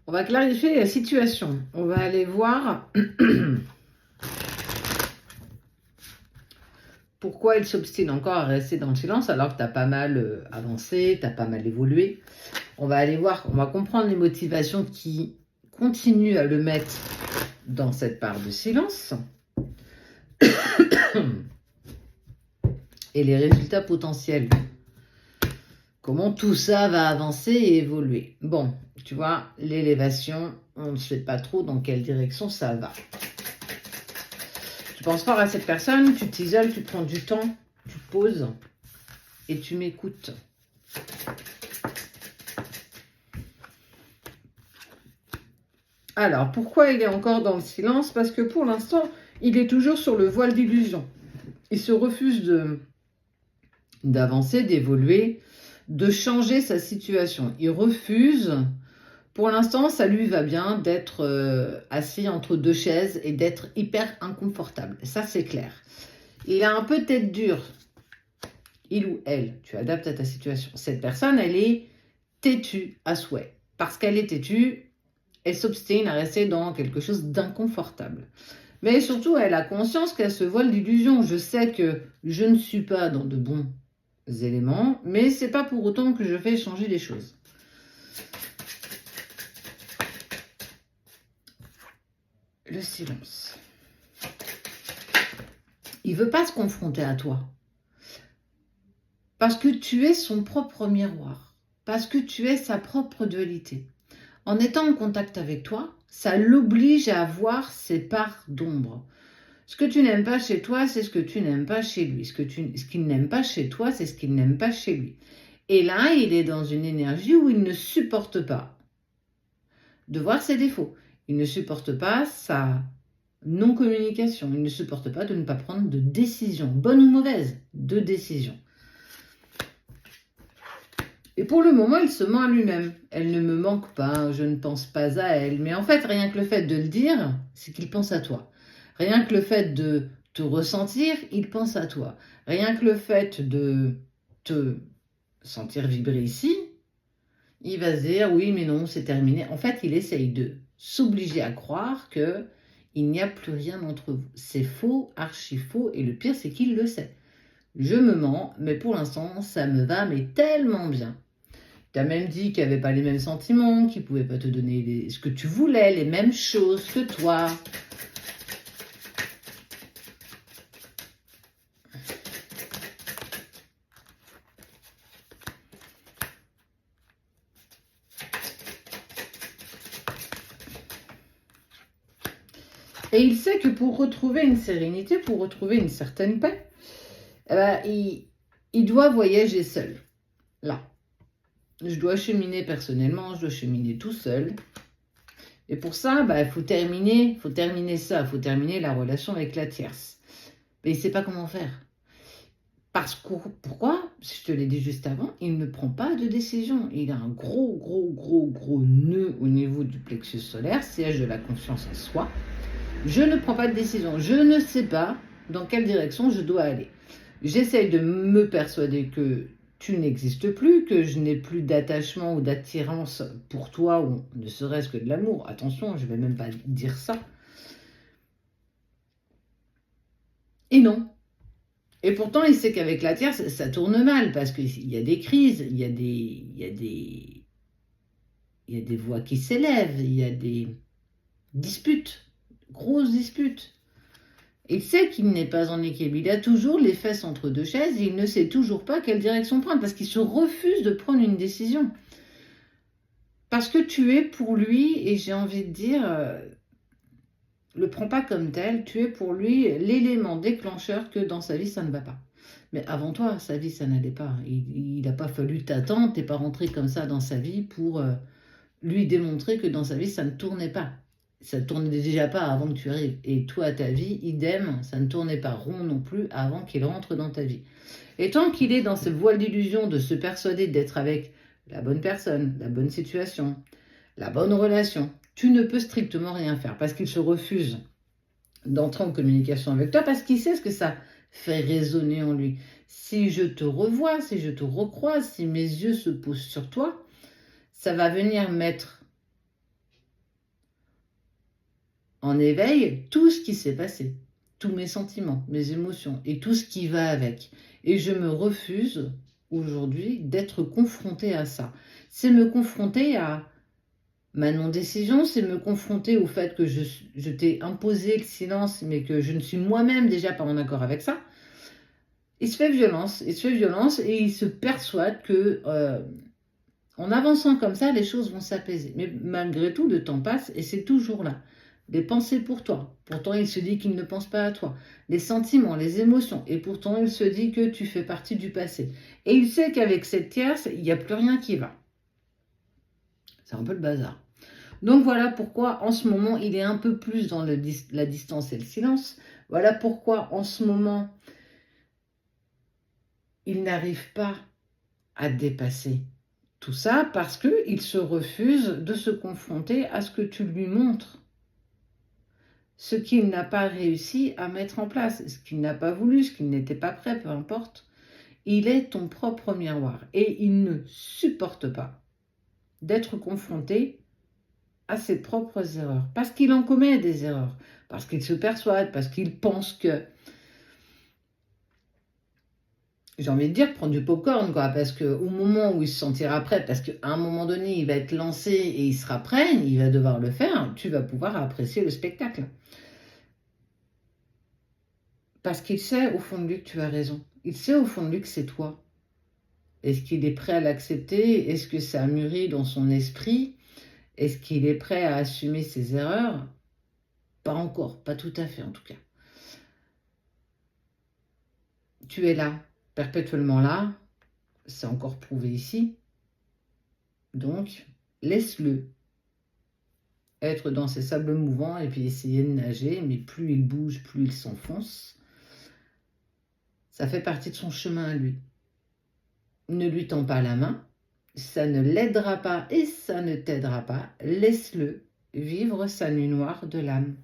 On va clarifier la situation. On va aller voir pourquoi il s'obstine encore à rester dans le silence alors que tu as pas mal avancé, tu as pas mal évolué. On va aller voir, on va comprendre les motivations qui continuent à le mettre dans cette part de silence et les résultats potentiels. Comment tout ça va avancer et évoluer. Bon, tu vois, l'élévation, on ne sait pas trop dans quelle direction ça va. Tu penses fort à cette personne, tu t'isoles, tu prends du temps, tu te poses et tu m'écoutes. Alors, pourquoi il est encore dans le silence? Parce que pour l'instant, il est toujours sur le voile d'illusion. Il se refuse d'avancer, d'évoluer, de changer sa situation. Il refuse. Pour l'instant, ça lui va bien d'être assis entre deux chaises et d'être hyper inconfortable. Ça, c'est clair. Il a un peu tête dure. Il ou elle, tu adaptes à ta situation. Cette personne, elle est têtue à souhait. Parce qu'elle est têtue, elle s'obstine à rester dans quelque chose d'inconfortable. Mais surtout, elle a conscience qu'elle se voile d'illusion. Je sais que je ne suis pas dans de bons éléments, mais c'est pas pour autant que je fais changer les choses. Le silence. Il veut pas se confronter à toi. Parce que tu es son propre miroir. Parce que tu es sa propre dualité. En étant en contact avec toi, ça l'oblige à voir ses parts d'ombre. Ce que tu n'aimes pas chez toi, c'est ce que tu n'aimes pas chez lui. Ce qu'il n'aime pas chez toi, c'est ce qu'il n'aime pas chez lui. Et là, il est dans une énergie où il ne supporte pas de voir ses défauts. Il ne supporte pas sa non-communication. Il ne supporte pas de ne pas prendre de décision, bonne ou mauvaise, de décision. Et pour le moment, il se ment à lui-même. Elle ne me manque pas, je ne pense pas à elle. Mais en fait, rien que le fait de le dire, c'est qu'il pense à toi. Rien que le fait de te ressentir, il pense à toi. Rien que le fait de te sentir vibrer ici, il va se dire oui, mais non, c'est terminé. En fait, il essaye de s'obliger à croire que il n'y a plus rien entre vous. C'est faux, archi faux, et le pire, c'est qu'il le sait. Je me mens, mais pour l'instant, ça me va, mais tellement bien. Tu as même dit qu'il n'y avait pas les mêmes sentiments, qu'il ne pouvait pas te donner ce que tu voulais, les mêmes choses que toi. Et il sait que pour retrouver une sérénité, pour retrouver une certaine paix, eh ben, il doit voyager seul. Là. Je dois cheminer personnellement, je dois cheminer tout seul. Et pour ça, il faut terminer ça, il faut terminer la relation avec la tierce. Mais il ne sait pas comment faire. Pourquoi? Je te l'ai dit juste avant, il ne prend pas de décision. Il a un gros nœud au niveau du plexus solaire, siège de la confiance en soi. Je ne prends pas de décision. Je ne sais pas dans quelle direction je dois aller. J'essaye de me persuader que tu n'existes plus, que je n'ai plus d'attachement ou d'attirance pour toi, ou ne serait-ce que de l'amour. Attention, je ne vais même pas dire ça. Et non. Et pourtant, il sait qu'avec la tierce, ça tourne mal, parce qu'il y a des crises, il y a des voix qui s'élèvent, il y a des disputes, grosses disputes. Il sait qu'il n'est pas en équilibre. Il a toujours les fesses entre deux chaises et il ne sait toujours pas quelle direction prendre parce qu'il se refuse de prendre une décision. Parce que tu es pour lui, et j'ai envie de dire, le prends pas comme tel, tu es pour lui l'élément déclencheur que dans sa vie ça ne va pas. Mais avant toi, sa vie ça n'allait pas. Il n'a pas fallu t'attendre, t'es pas rentré comme ça dans sa vie pour lui démontrer que dans sa vie ça ne tournait pas. Ça ne tournait déjà pas avant que tu arrives. Et toi, ta vie, idem, ça ne tournait pas rond non plus avant qu'il rentre dans ta vie. Et tant qu'il est dans ce voile d'illusion de se persuader d'être avec la bonne personne, la bonne situation, la bonne relation, tu ne peux strictement rien faire parce qu'il se refuse d'entrer en communication avec toi parce qu'il sait ce que ça fait résonner en lui. Si je te revois, si je te recroise, si mes yeux se posent sur toi, ça va venir mettre en éveil tout ce qui s'est passé, tous mes sentiments, mes émotions et tout ce qui va avec. Et je me refuse aujourd'hui d'être confrontée à ça. C'est me confronter à ma non-décision, c'est me confronter au fait que je t'ai imposé le silence, mais que je ne suis moi-même déjà pas en accord avec ça. Il se fait violence et il se persuade que en avançant comme ça, les choses vont s'apaiser. Mais malgré tout, le temps passe et c'est toujours là. Les pensées pour toi. Pourtant, il se dit qu'il ne pense pas à toi. Les sentiments, les émotions. Et pourtant, il se dit que tu fais partie du passé. Et il sait qu'avec cette tierce, il n'y a plus rien qui va. C'est un peu le bazar. Donc voilà pourquoi en ce moment, il est un peu plus dans la distance et le silence. Voilà pourquoi en ce moment, il n'arrive pas à dépasser tout ça parce qu'il se refuse de se confronter à ce que tu lui montres. Ce qu'il n'a pas réussi à mettre en place, ce qu'il n'a pas voulu, ce qu'il n'était pas prêt, peu importe. Il est ton propre miroir et il ne supporte pas d'être confronté à ses propres erreurs. Parce qu'il en commet des erreurs, parce qu'il se persuade, parce qu'il pense que... J'ai envie de dire, prendre du popcorn, quoi, parce qu'au moment où il se sentira prêt, parce qu'à un moment donné, il va être lancé et il sera prêt, il va devoir le faire, tu vas pouvoir apprécier le spectacle. Parce qu'il sait au fond de lui que tu as raison. Il sait au fond de lui que c'est toi. Est-ce qu'il est prêt à l'accepter? Est-ce que ça a mûri dans son esprit? Est-ce qu'il est prêt à assumer ses erreurs? Pas encore, pas tout à fait en tout cas. Tu es là, perpétuellement là, c'est encore prouvé ici. Donc, laisse-le être dans ses sables mouvants et puis essayer de nager, mais plus il bouge, plus il s'enfonce. Ça fait partie de son chemin à lui. Ne lui tends pas la main, ça ne l'aidera pas et ça ne t'aidera pas. Laisse-le vivre sa nuit noire de l'âme.